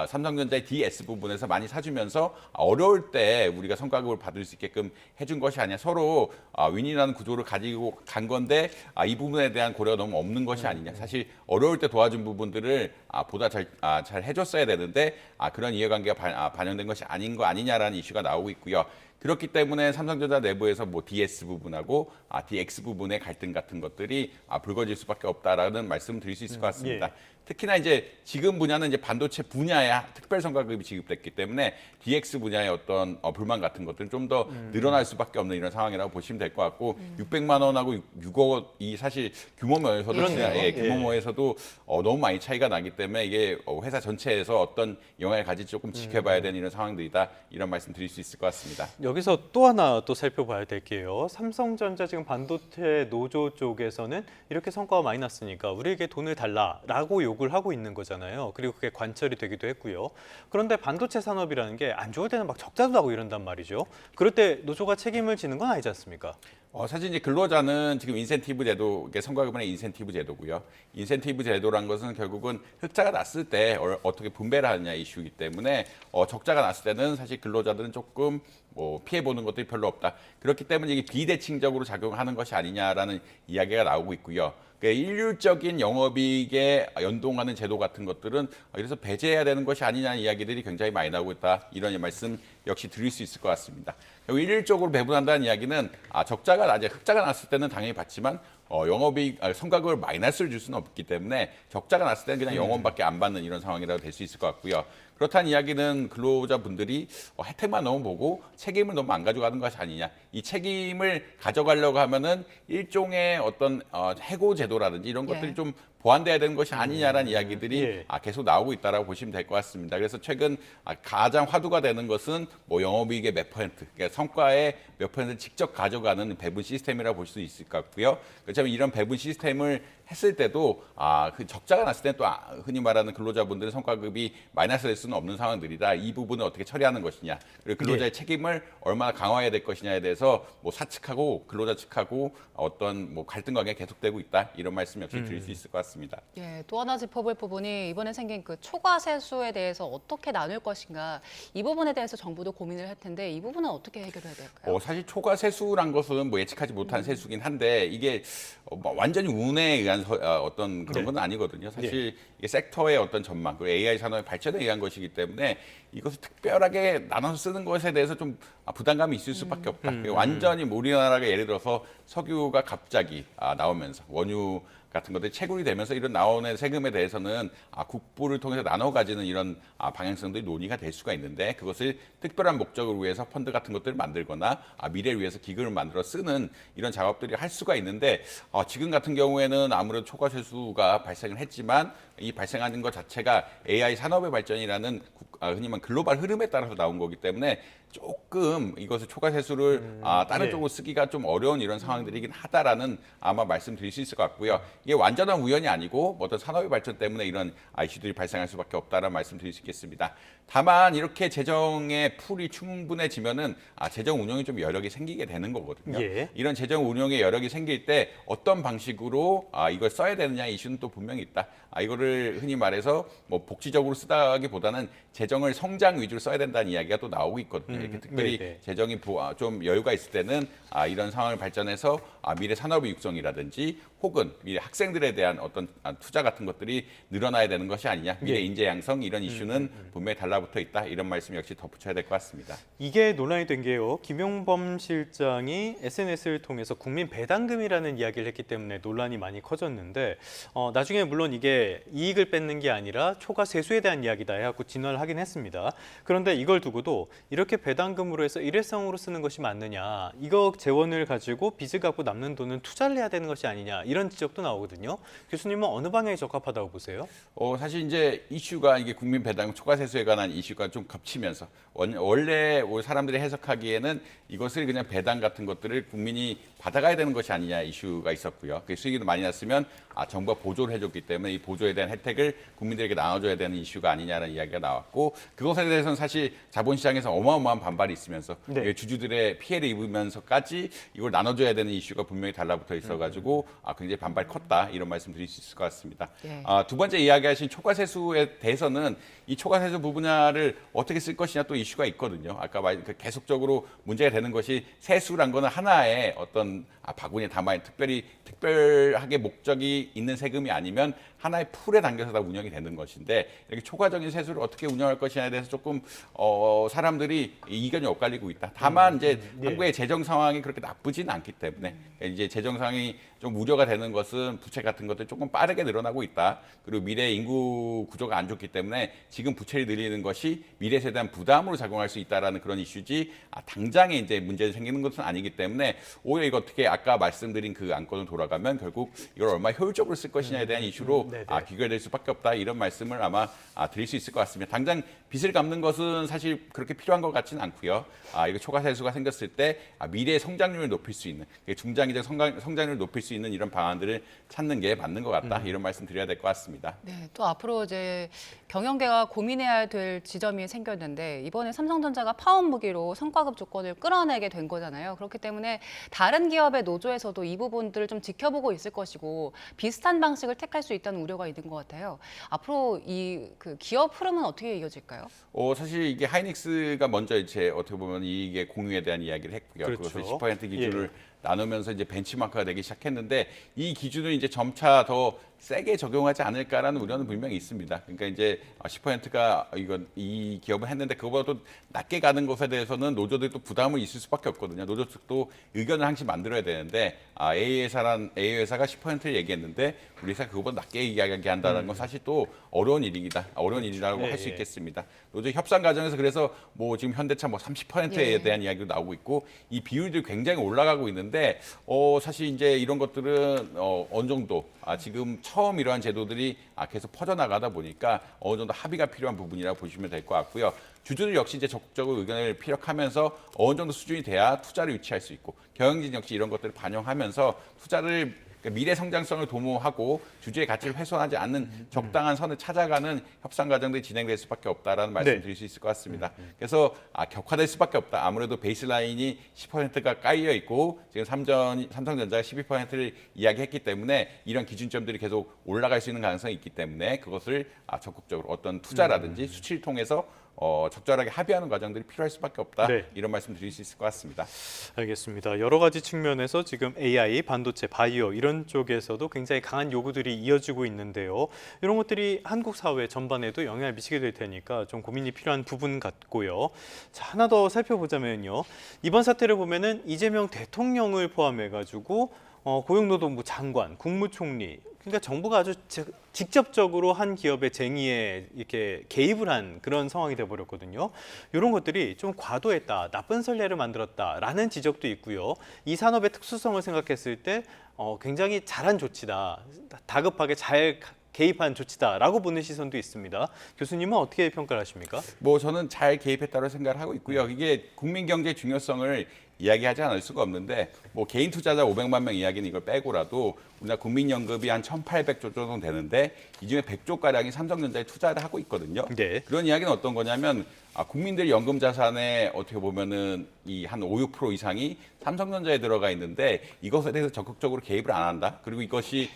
삼성전자의 DS 부분에서 많이 사주면서 어려울 때 우리가 성과급을 받을 수 있게끔 해준 것이 아니냐. 서로 윈이라는 구조를 가지고 간 건데 이 부분에 대한 고려가 너무 없는 것이 아니냐. 사실 어려울 때 도와준 부분들을 보다 잘 해줬어야 되는데 그런 이해관계가 반영된 것이 아닌 거 아니냐라는 이슈가 나오고 있고요. 그렇기 때문에 삼성전자 내부에서 DS 부분하고 DX 부분의 갈등 같은 것들이 불거질 수밖에 없다라는 말씀을 드릴 수 있을 것 같습니다. 예. 특히나 이제 지금 분야는 이제 반도체 분야에 특별 성과급이 지급됐기 때문에 DX 분야의 어떤 불만 같은 것들은 좀 더 늘어날 수밖에 없는 이런 상황이라고 보시면 될 것 같고 600만 원하고 6억이 사실 규모면에서도 규모에서도 너무 많이 차이가 나기 때문에 이게 회사 전체에서 어떤 영향을 가질지 조금 지켜봐야 되는 이런 상황들이다. 이런 말씀 드릴 수 있을 것 같습니다. 여기서 또 하나 또 살펴봐야 될 게요. 삼성전자 지금 반도체 노조 쪽에서는 이렇게 성과가 많이 났으니까 우리에게 돈을 달라라고 요구를 하고 있는 거잖아요. 그리고 그게 관철이 되기도 했고요. 그런데 반도체 산업이라는 게 안 좋을 때는 막 적자도 나고 이런단 말이죠. 그럴 때 노조가 책임을 지는 건 아니지 않습니까? 사실 이제 근로자는 지금 인센티브 제도, 이게 성과급의 인센티브 제도고요. 인센티브 제도란 것은 결국은 흑자가 났을 때 어떻게 분배를 하느냐 이슈이기 때문에 적자가 났을 때는 사실 근로자들은 조금 피해 보는 것들이 별로 없다. 그렇기 때문에 이게 비대칭적으로 작용하는 것이 아니냐라는 이야기가 나오고 있고요. 일률적인 영업이익에 연동하는 제도 같은 것들은 그래서 배제해야 되는 것이 아니냐는 이야기들이 굉장히 많이 나오고 있다. 이런 말씀 역시 드릴 수 있을 것 같습니다. 일률적으로 배분한다는 이야기는 흑자가 났을 때는 당연히 받지만 영업이익 성과급을 마이너스를 줄 수는 없기 때문에 적자가 났을 때는 그냥 영업밖에 안 받는 이런 상황이라고 될 수 있을 것 같고요. 그렇다는 이야기는 근로자분들이 혜택만 너무 보고 책임을 너무 안 가져가는 것이 아니냐. 이 책임을 가져가려고 하면은 일종의 어떤 해고 제도라든지 이런 것들이 좀 보완돼야 되는 것이 아니냐라는 이야기들이 계속 나오고 있다라고 보시면 될 것 같습니다. 그래서 최근 가장 화두가 되는 것은 영업이익의 몇 %, 그러니까 성과의 몇 %를 직접 가져가는 배분 시스템이라고 볼 수 있을 것 같고요. 그렇다면 이런 배분 시스템을 했을 때도 그 적자가 났을 때는 또 흔히 말하는 근로자분들의 성과급이 마이너스 될 수는 없는 상황들이다. 이 부분을 어떻게 처리하는 것이냐, 그리고 근로자의 책임을 얼마나 강화해야 될 것이냐에 대해서 사측하고 근로자 측하고 어떤 갈등 관계가 계속되고 있다. 이런 말씀 역시 드릴 수 있을 것 같습니다. 예, 또 하나 짚어볼 부분이 이번에 생긴 그 초과 세수에 대해서 어떻게 나눌 것인가, 이 부분에 대해서 정부도 고민을 할 텐데 이 부분은 어떻게 해결해야 될까요? 사실 초과 세수란 것은 예측하지 못한 세수긴 한데 이게 완전히 운에 의한 어떤 그런 건 아니거든요. 사실 이게 섹터의 어떤 전망, 그리고 AI 산업의 발전에 의한 것이기 때문에 이것을 특별하게 나눠서 쓰는 것에 대해서 좀 부담감이 있을 수밖에 없다. 완전히 우리나라가 예를 들어서 석유가 갑자기 나오면서 원유 같은 것들이 채굴이 되면서 이런 나오는 세금에 대해서는 국부를 통해서 나눠 가지는 이런 방향성들이 논의가 될 수가 있는데, 그것을 특별한 목적을 위해서 펀드 같은 것들을 만들거나 미래를 위해서 기금을 만들어 쓰는 이런 작업들이 할 수가 있는데, 지금 같은 경우에는 아무래도 초과 세수가 발생을 했지만 이 발생하는 것 자체가 AI 산업의 발전이라는 흔히 말하는 글로벌 흐름에 따라서 나온 거기 때문에 조금 이것을 초과 세수를 다른 쪽으로 쓰기가 좀 어려운 이런 상황들이긴 하다라는 아마 말씀드릴 수 있을 것 같고요. 이게 완전한 우연이 아니고 어떤 산업의 발전 때문에 이런 이슈들이 발생할 수밖에 없다라는 말씀드릴 수 있겠습니다. 다만 이렇게 재정의 풀이 충분해지면은 재정 운용이 좀 여력이 생기게 되는 거거든요. 이런 재정 운용의 여력이 생길 때 어떤 방식으로 이걸 써야 되느냐 이슈는 또 분명히 있다. 이거를 흔히 말해서 복지적으로 쓰다기보다는 재정을 성장 위주로 써야 된다는 이야기가 또 나오고 있거든요. 이렇게 특별히 재정이 좀 여유가 있을 때는 이런 상황을 발전해서 미래 산업의 육성이라든지 혹은 미래 학생들에 대한 어떤 투자 같은 것들이 늘어나야 되는 것이 아니냐. 미래 인재 양성 이런 이슈는 분명히 달라붙어 있다. 이런 말씀 역시 덧붙여야 될 것 같습니다. 이게 논란이 된 게요. 김용범 실장이 SNS를 통해서 국민 배당금이라는 이야기를 했기 때문에 논란이 많이 커졌는데 나중에 물론 이게 이익을 뺏는 게 아니라 초과 세수에 대한 이야기다 해갖고 진언을 하긴 하긴 했습니다. 그런데 이걸 두고도 이렇게 배당금으로 해서 일회성으로 쓰는 것이 맞느냐, 이거 재원을 가지고 빚을 갚고 남는 돈은 투자를 해야 되는 것이 아니냐, 이런 지적도 나오거든요. 교수님은 어느 방향이 적합하다고 보세요? 사실 이제 이슈가 이게 국민 배당 초과 세수에 관한 이슈가 좀 겹치면서 원래 사람들이 해석하기에는 이것을 그냥 배당 같은 것들을 국민이 받아가야 되는 것이 아니냐 이슈가 있었고요. 수익이 많이 났으면 정부가 보조를 해줬기 때문에 이 보조에 대한 혜택을 국민들에게 나눠줘야 되는 이슈가 아니냐라는 이야기가 나왔고, 그것에 대해서는 사실 자본시장에서 어마어마한 반발이 있으면서 주주들의 피해를 입으면서까지 이걸 나눠줘야 되는 이슈가 분명히 달라붙어 있어가지고 굉장히 반발이 컸다, 이런 말씀 드릴 수 있을 것 같습니다. 두 번째 이야기하신 초과세수에 대해서는 이 초과세수 부분을 어떻게 쓸 것이냐 또 이슈가 있거든요. 아까 계속적으로 문제가 되는 것이 세수란 거는 하나의 어떤 바구니에 담아있는 특별하게 목적이 있는 세금이 아니면 하나의 풀에 담겨서 다 운영이 되는 것인데, 이렇게 초과적인 세수를 어떻게 운영할 것이냐에 대해서 조금 사람들이 이견이 엇갈리고 있다. 다만 이제 한국의 재정 상황이 그렇게 나쁘지는 않기 때문에 이제 재정 상황이 좀 우려가 되는 것은 부채 같은 것들이 조금 빠르게 늘어나고 있다. 그리고 미래 인구 구조가 안 좋기 때문에 지금 부채를 늘리는 것이 미래 세대에 대한 부담으로 작용할 수 있다라는 그런 이슈지, 당장에 이제 문제가 생기는 것은 아니기 때문에 오히려 이거 어떻게 아까 말씀드린 그 안건을 돌아가면 결국 이걸 얼마나 효율적으로 쓸 것이냐에 대한 이슈로 귀결될 수밖에 없다, 이런 말씀을 아마 드릴 수 있을 것 같습니다. 당장 빚을 갚는 것은 사실 그렇게 필요한 것 같지는 않고요. 이거 초과세수가 생겼을 때 미래의 성장률을 높일 수 있는, 중장기적 성장률을 높일 수 있는 이런 방안들을 찾는 게 맞는 것 같다, 이런 말씀 드려야 될 것 같습니다. 네, 또 앞으로 이제 경영계가 고민해야 될 지점이 생겼는데, 이번에 삼성전자가 파업 무기로 성과급 조건을 끌어내게 된 거잖아요. 그렇기 때문에 다른 기업의 노조에서도 이 부분들을 좀 지켜보고 있을 것이고 비슷한 방식을 택할 수 있다는 우려가 있는 것 같아요. 앞으로 그 기업 흐름은 어떻게 이어질까요? 사실 이게 하이닉스가 먼저 이제 어떻게 보면 이게 공유에 대한 이야기를 했고요. 그렇죠. 그것을 10% 기준을 나누면서 이제 벤치마크가 되기 시작했는데, 이 기준을 이제 점차 더 세게 적용하지 않을까라는 우려는 분명히 있습니다. 그러니까 이제 10%가 이 기업을 했는데 그거보다 또 낮게 가는 것에 대해서는 노조들이 또 부담을 있을 수밖에 없거든요. 노조 측도 의견을 항상 만들어야 되는데 A 회사가 10%를 얘기했는데 우리 회사가 그거보다 낮게 이야기한다는 건 사실 또 어려운 일이라고 할 수 있겠습니다. 노조 협상 과정에서 그래서 지금 현대차 30%에 대한 이야기도 나오고 있고, 이 비율들이 굉장히 올라가고 있는데 사실 이제 이런 것들은 어느 정도 지금 처음 이러한 제도들이 계속 퍼져나가다 보니까 어느 정도 합의가 필요한 부분이라고 보시면 될 것 같고요. 주주들 역시 이제 적극적으로 의견을 피력하면서 어느 정도 수준이 돼야 투자를 유치할 수 있고, 경영진 역시 이런 것들을 반영하면서 투자를 미래 성장성을 도모하고 주주의 가치를 훼손하지 않는 적당한 선을 찾아가는 협상 과정들이 진행될 수밖에 없다라는 말씀 드릴 수 있을 것 같습니다. 그래서 격화될 수밖에 없다. 아무래도 베이스라인이 10%가 깔려 있고 지금 삼성전자가 12%를 이야기했기 때문에 이런 기준점들이 계속 올라갈 수 있는 가능성이 있기 때문에 그것을 적극적으로 어떤 투자라든지 수치를 통해서 적절하게 합의하는 과정들이 필요할 수밖에 없다. 이런 말씀 드릴 수 있을 것 같습니다. 알겠습니다. 여러 가지 측면에서 지금 AI, 반도체, 바이오 이런 쪽에서도 굉장히 강한 요구들이 이어지고 있는데요. 이런 것들이 한국 사회 전반에도 영향을 미치게 될 테니까 좀 고민이 필요한 부분 같고요. 자, 하나 더 살펴보자면요. 이번 사태를 보면은 이재명 대통령을 포함해가지고 고용노동부 장관, 국무총리, 그러니까 정부가 아주 직접적으로 한 기업의 쟁의에 이렇게 개입을 한 그런 상황이 돼버렸거든요. 이런 것들이 좀 과도했다, 나쁜 선례를 만들었다라는 지적도 있고요. 이 산업의 특수성을 생각했을 때 굉장히 잘한 조치다, 다급하게 잘 개입한 조치다라고 보는 시선도 있습니다. 교수님은 어떻게 평가를 하십니까? 저는 잘 개입했다고 생각을 하고 있고요. 이게 국민 경제의 중요성을 이야기하지 않을 수가 없는데 개인 투자자 500만 명 이야기는 이걸 빼고라도 우리나라 국민연금이 한 1,800조 정도 되는데 이 중에 100조가량이 삼성전자에 투자를 하고 있거든요. 그런 이야기는 어떤 거냐면 국민들 연금 자산에 어떻게 보면은 이 한 5, 6% 이상이 삼성전자에 들어가 있는데 이것에 대해서 적극적으로 개입을 안 한다. 그리고 이것이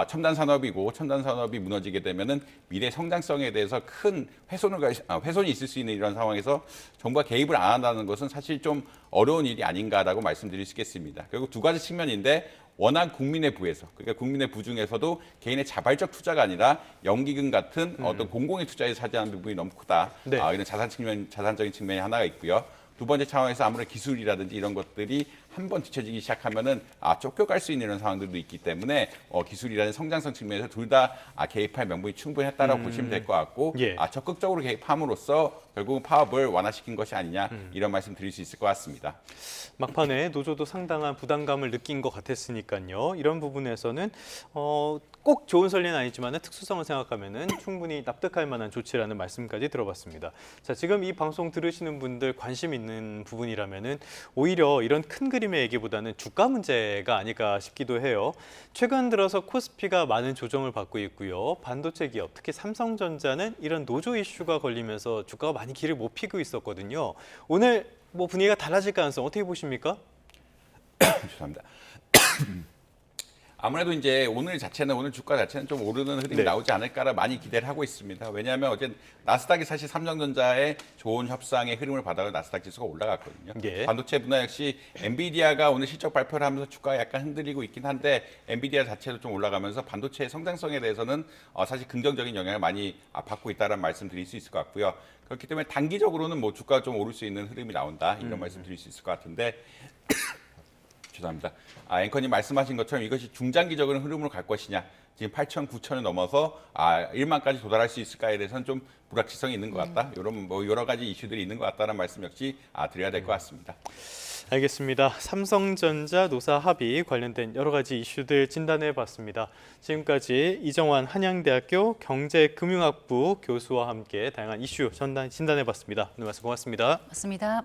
첨단 산업이고 첨단 산업이 무너지게 되면은 미래 성장성에 대해서 큰 훼손이 있을 수 있는 이런 상황에서 정부가 개입을 안 한다는 것은 사실 좀 어려운 일이 아닌가라고 말씀드릴 수 있겠습니다. 결국 두 가지 측면인데 워낙 국민의 부에서, 그러니까 국민의 부 중에서도 개인의 자발적 투자가 아니라 연기금 같은 어떤 공공의 투자에 차지하는 부분이 너무 크다. 이런 자산적인 측면이 하나가 있고요. 두 번째 차원에서 아무래도 기술이라든지 이런 것들이 한번 뒤처지기 시작하면은 쫓겨갈 수 있는 이런 상황들도 있기 때문에 기술이라는 성장성 측면에서 둘 다 개입할 명분이 충분했다라고 보시면 될 것 같고 예. 적극적으로 개입함으로써 결국은 파업을 완화시킨 것이 아니냐 이런 말씀 드릴 수 있을 것 같습니다. 막판에 노조도 상당한 부담감을 느낀 것 같았으니까요. 이런 부분에서는 꼭 좋은 선례는 아니지만 특수성을 생각하면은 충분히 납득할 만한 조치라는 말씀까지 들어봤습니다. 자, 지금 이 방송 들으시는 분들 관심 있는 부분이라면은 오히려 이런 큰 그림의 얘기보다는 주가 문제가 아닐까 싶기도 해요. 최근 들어서 코스피가 많은 조정을 받고 있고요. 반도체 기업, 특히 삼성전자는 이런 노조 이슈가 걸리면서 주가가 많이 길을 못 피고 있었거든요. 오늘 뭐 분위기가 달라질 가능성 어떻게 보십니까? 죄송합니다. 아무래도 이제 오늘 주가 자체는 좀 오르는 흐름이 나오지 않을까라 많이 기대를 하고 있습니다. 왜냐하면 어제 나스닥이 사실 삼성전자의 좋은 협상의 흐름을 받아서 나스닥 지수가 올라갔거든요. 예. 반도체 분야 역시 엔비디아가 오늘 실적 발표를 하면서 주가가 약간 흔들리고 있긴 한데 엔비디아 자체도 좀 올라가면서 반도체의 성장성에 대해서는 사실 긍정적인 영향을 많이 받고 있다는 말씀 드릴 수 있을 것 같고요. 그렇기 때문에 단기적으로는 뭐 주가가 좀 오를 수 있는 흐름이 나온다 이런 말씀 드릴 수 있을 것 같은데 죄송합니다. 앵커님 말씀하신 것처럼 이것이 중장기적인 흐름으로 갈 것이냐, 지금 8천, 9천을 넘어서 1만까지 도달할 수 있을까에 대해서는 좀 불확실성이 있는 것 같다. 이런 뭐 여러 가지 이슈들이 있는 것 같다는 말씀 역시 드려야 될 것 같습니다. 알겠습니다. 삼성전자 노사 합의 관련된 여러 가지 이슈들 진단해봤습니다. 지금까지 이정환 한양대학교 경제금융학부 교수와 함께 다양한 이슈 진단해봤습니다. 오늘 말씀 고맙습니다. 맞습니다.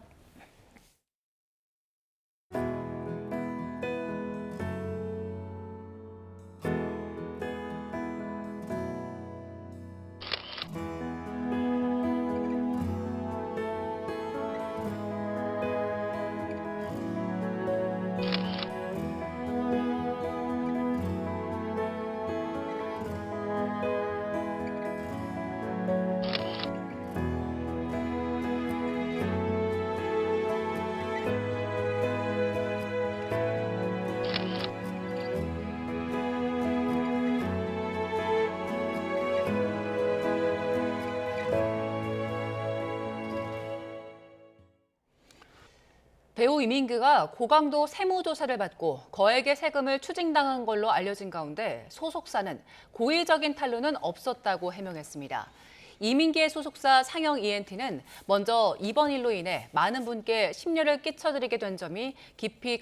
배우 이민규가 고강도 세무조사를 받고 거액의 세금을 추징당한 걸로 알려진 가운데 소속사는 고의적인 탈루는 없었다고 해명했습니다. 이민기의 소속사 상영 ENT는 먼저 이번 일로 인해 많은 분께 심려를 끼쳐드리게 된 점이 깊이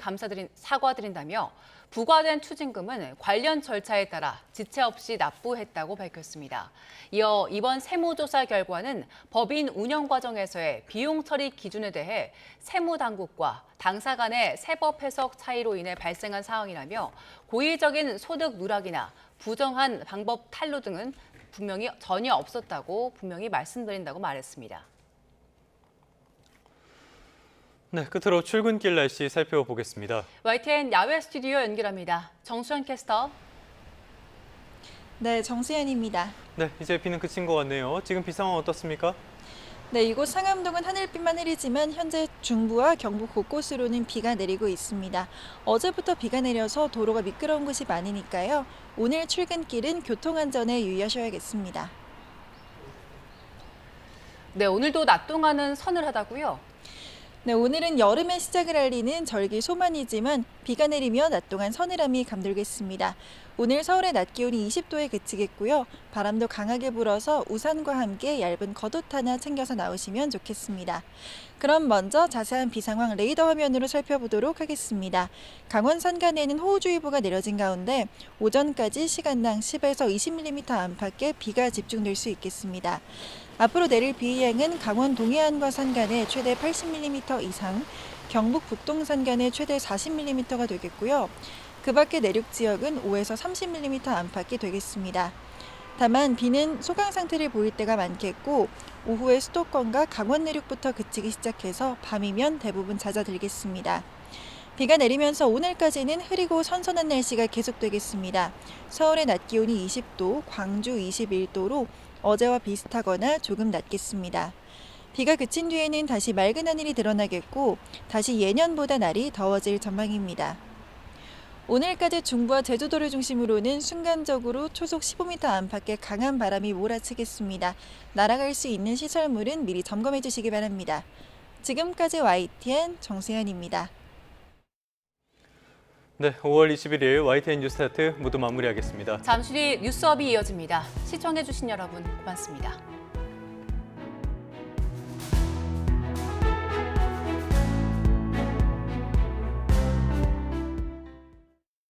사과드린다며 부과된 추징금은 관련 절차에 따라 지체 없이 납부했다고 밝혔습니다. 이어 이번 세무조사 결과는 법인 운영 과정에서의 비용 처리 기준에 대해 세무당국과 당사 간의 세법 해석 차이로 인해 발생한 상황이라며 고의적인 소득 누락이나 부정한 방법 탈루 등은 분명히 전혀 없었다고 분명히 말씀드린다고 말했습니다. 네, 끝으로 출근길 날씨 살펴보겠습니다. YTN 야외 스튜디오 연결합니다. 정수현 캐스터. 네, 정수현입니다. 네, 이제 비는 그친 것 같네요. 지금 비 상황 어떻습니까? 네, 이곳 상암동은 하늘빛만 흐리지만 현재 중부와 경북 곳곳으로는 비가 내리고 있습니다. 어제부터 비가 내려서 도로가 미끄러운 곳이 많으니까요. 오늘 출근길은 교통안전에 유의하셔야겠습니다. 네, 오늘도 낮 동안은 서늘하다고요? 네, 오늘은 여름의 시작을 알리는 절기 소만이지만 비가 내리며 낮 동안 서늘함이 감돌겠습니다. 오늘 서울의 낮 기온이 20도에 그치겠고요. 바람도 강하게 불어서 우산과 함께 얇은 겉옷 하나 챙겨서 나오시면 좋겠습니다. 그럼 먼저 자세한 비 상황 레이더 화면으로 살펴보도록 하겠습니다. 강원 산간에는 호우주의보가 내려진 가운데 오전까지 시간당 10에서 20mm 안팎의 비가 집중될 수 있겠습니다. 앞으로 내릴 비의 양은 강원 동해안과 산간에 최대 80mm 이상, 경북 북동 산간에 최대 40mm가 되겠고요. 그 밖의 내륙 지역은 5에서 30mm 안팎이 되겠습니다. 다만 비는 소강 상태를 보일 때가 많겠고 오후에 수도권과 강원 내륙부터 그치기 시작해서 밤이면 대부분 잦아들겠습니다. 비가 내리면서 오늘까지는 흐리고 선선한 날씨가 계속되겠습니다. 서울의 낮 기온이 20도, 광주 21도로 어제와 비슷하거나 조금 낮겠습니다. 비가 그친 뒤에는 다시 맑은 하늘이 드러나겠고 다시 예년보다 날이 더워질 전망입니다. 오늘까지 중부와 제주도를 중심으로는 순간적으로 초속 15m 안팎의 강한 바람이 몰아치겠습니다. 날아갈 수 있는 시설물은 미리 점검해 주시기 바랍니다. 지금까지 YTN 정수현입니다. 네, 5월 21일 YTN 뉴스타트 모두 마무리하겠습니다. 잠시 뒤 뉴스업이 이어집니다. 시청해주신 여러분 고맙습니다.